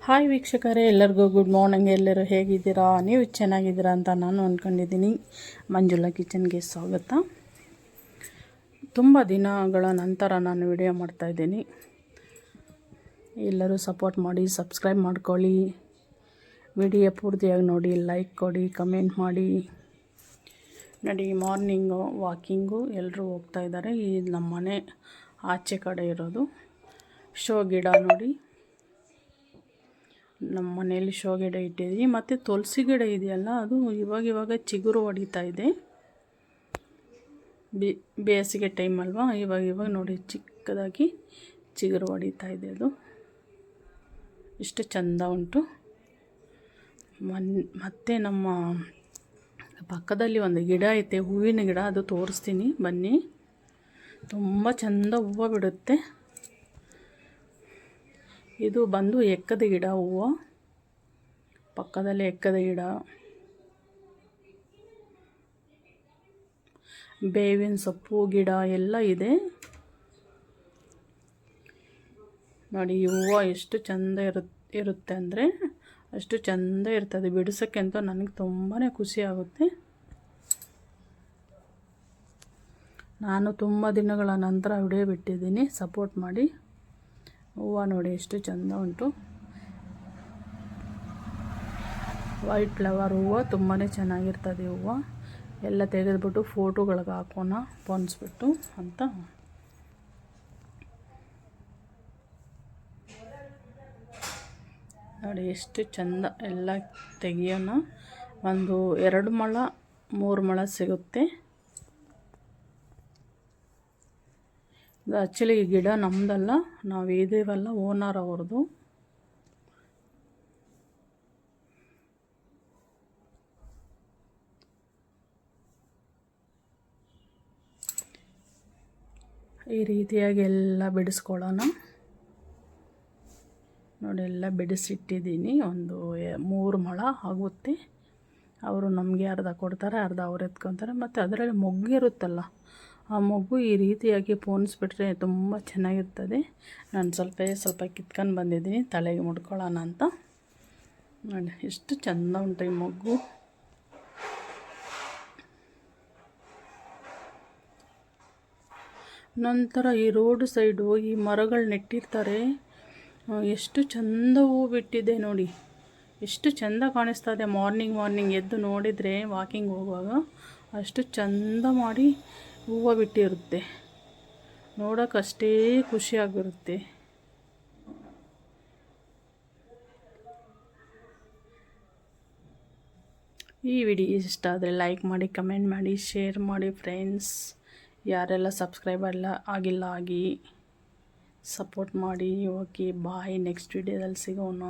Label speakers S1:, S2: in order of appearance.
S1: Hi ವೀಕ್ಷಕರೇ, ಎಲ್ಲರಿಗೂ good morning. ಎಲ್ಲರೂ ಹೇಗಿದ್ದೀರಾ? ನೀವು ಚೆನ್ನಾಗಿದ್ದೀರಾ ಅಂತ ನಾನು ಅಂದ್ಕೊಂಡಿದ್ದೀನಿ. ಮಂಜುಳಾ ಕಿಚನ್ಗೆ ಸ್ವಾಗತ. ತುಂಬ ದಿನಗಳ ನಂತರ ನಾನು ವಿಡಿಯೋ ಮಾಡ್ತಾಯಿದ್ದೀನಿ. ಎಲ್ಲರೂ ಸಪೋರ್ಟ್ ಮಾಡಿ, ಸಬ್ಸ್ಕ್ರೈಬ್ ಮಾಡ್ಕೊಳ್ಳಿ, ವಿಡಿಯೋ ಪೂರ್ತಿಯಾಗಿ ನೋಡಿ, ಲೈಕ್ ಕೊಡಿ, ಕಮೆಂಟ್ ಮಾಡಿ. ನೋಡಿ, ಮಾರ್ನಿಂಗು ವಾಕಿಂಗು ಎಲ್ಲರೂ ಹೋಗ್ತಾಯಿದ್ದಾರೆ. ಈ ನಮ್ಮ ಮನೆ ಆಚೆ ಕಡೆ ಇರೋದು ಶೋ ಗಿಡ ನೋಡಿ. ನಮ್ಮ ಮನೆಯಲ್ಲಿ ಶೋ ಗಿಡ ಇಟ್ಟಿದ್ದೀವಿ. ಮತ್ತು ತುಳಸಿ ಗಿಡ ಇದೆಯಲ್ಲ, ಅದು ಇವಾಗ ಚಿಗುರು ಹೊಡಿತಾ ಇದೆ. ಬೇಸಿಗೆ ಟೈಮ್ ಅಲ್ವಾ, ಇವಾಗ ನೋಡಿ ಚಿಕ್ಕದಾಗಿ ಚಿಗುರು ಹೊಡಿತಾ ಇದೆ. ಅದು ಎಷ್ಟು ಚೆಂದ ಉಂಟು. ಮತ್ತು ನಮ್ಮ ಪಕ್ಕದಲ್ಲಿ ಒಂದು ಗಿಡ ಐತೆ, ಹೂವಿನ ಗಿಡ. ಅದು ತೋರಿಸ್ತೀನಿ ಬನ್ನಿ. ತುಂಬ ಚೆಂದ ಹೂವು ಬಿಡುತ್ತೆ. ಇದು ಬಂದು ಎಕ್ಕದ ಗಿಡ. ಹೂವು ಪಕ್ಕದಲ್ಲಿ ಎಕ್ಕದ ಗಿಡ, ಬೇವಿನ ಸೊಪ್ಪು ಗಿಡ ಎಲ್ಲ ಇದೆ ನೋಡಿ. ಈ ಹೂವು ಎಷ್ಟು ಚೆಂದ ಇರುತ್ತೆ ಅಂದರೆ ಅಷ್ಟು ಚೆಂದ ಇರ್ತದೆ. ಬಿಡಿಸೋಕ್ಕೆ ಅಂತ ನನಗೆ ತುಂಬಾ ಖುಷಿ ಆಗುತ್ತೆ. ನಾನು ತುಂಬ ದಿನಗಳ ನಂತರ ವಿಡಿಯೋ ಬಿಟ್ಟಿದ್ದೀನಿ. ಸಪೋರ್ಟ್ ಮಾಡಿ. ಹೂವು ನೋಡಿ ಎಷ್ಟು ಚೆಂದ ಉಂಟು. ವೈಟ್ ಫ್ಲವರ್ ಹೂವು ತುಂಬಾ ಚೆನ್ನಾಗಿರ್ತದೆ. ಹೂವು ಎಲ್ಲ ತೆಗೆದುಬಿಟ್ಟು ಫೋಟೋಗಳಿಗೆ ಹಾಕೋಣ ಪೊನ್ಸ್ಬಿಟ್ಟು ಅಂತ. ನೋಡಿ ಎಷ್ಟು ಚೆಂದ. ಎಲ್ಲ ತೆಗಿಯೋಣ. ಒಂದು 2 ಮೊಳ 3 ಮೊಳ ಸಿಗುತ್ತೆ. ಇದು ಆ್ಯಕ್ಚುಲಿ ಈ ಗಿಡ ನಮ್ಮದಲ್ಲ, ನಾವು ಇದ್ದೀವಲ್ಲ, ಓನರ್ ಅವ್ರದ್ದು. ಈ ರೀತಿಯಾಗಿ ಎಲ್ಲ ಬಿಡಿಸ್ಕೊಳ್ಳೋಣ ನೋಡಿ. ಎಲ್ಲ ಬಿಡಿಸಿಟ್ಟಿದ್ದೀನಿ. ಒಂದು 3 ಮೊಳ ಆಗುತ್ತೆ. ಅವರು ನಮಗೆ ಅರ್ಧ ಕೊಡ್ತಾರೆ, ಅರ್ಧ ಅವ್ರು ಎತ್ಕೊತಾರೆ. ಮತ್ತು ಅದರಲ್ಲಿ ಮೊಗ್ಗಿರುತ್ತಲ್ಲ, ಆ ಮೊಗ್ಗು ಈ ರೀತಿಯಾಗಿ ಪೋಣಿಸ್ಬಿಟ್ರೆ ತುಂಬ ಚೆನ್ನಾಗಿರ್ತದೆ. ನಾನು ಸ್ವಲ್ಪ ಕಿತ್ಕೊಂಡು ಬಂದಿದ್ದೀನಿ ತಲೆಗೆ ಮುಡ್ಕೊಳ್ಳೋಣ ಅಂತ. ನೋಡಿ ಎಷ್ಟು ಚೆಂದ ಉಂಟು ಈ ಮೊಗ್ಗು. ನಂತರ ಈ ರೋಡ್ ಸೈಡು ಈ ಮರಗಳು ನೆಟ್ಟಿರ್ತಾರೆ. ಎಷ್ಟು ಚೆಂದ ಹೂವು ಬಿಟ್ಟಿದೆ ನೋಡಿ. ಎಷ್ಟು ಚೆಂದ ಕಾಣಿಸ್ತದೆ. ಮಾರ್ನಿಂಗ್ ಎದ್ದು ನೋಡಿದರೆ ವಾಕಿಂಗ್ ಹೋಗುವಾಗ ಅಷ್ಟು ಚೆಂದ ಮಾಡಿ ಹೂವು ಬಿಟ್ಟಿರುತ್ತೆ. ನೋಡೋಕ್ಕಷ್ಟೇ ಖುಷಿಯಾಗಿರುತ್ತೆ. ಈ ವಿಡಿಯೋ ಇಷ್ಟ ಆದರೆ ಲೈಕ್ ಮಾಡಿ, ಕಮೆಂಟ್ ಮಾಡಿ, ಶೇರ್ ಮಾಡಿ ಫ್ರೆಂಡ್ಸ್. ಯಾರೆಲ್ಲ ಸಬ್ಸ್ಕ್ರೈಬ್ ಆಗಿಲ್ಲ ಆಗಿ ಸಪೋರ್ಟ್ ಮಾಡಿ. ಓಕೆ, ಬಾಯ್. ನೆಕ್ಸ್ಟ್ ವಿಡಿಯೋದಲ್ಲಿ ಸಿಗೋಣ.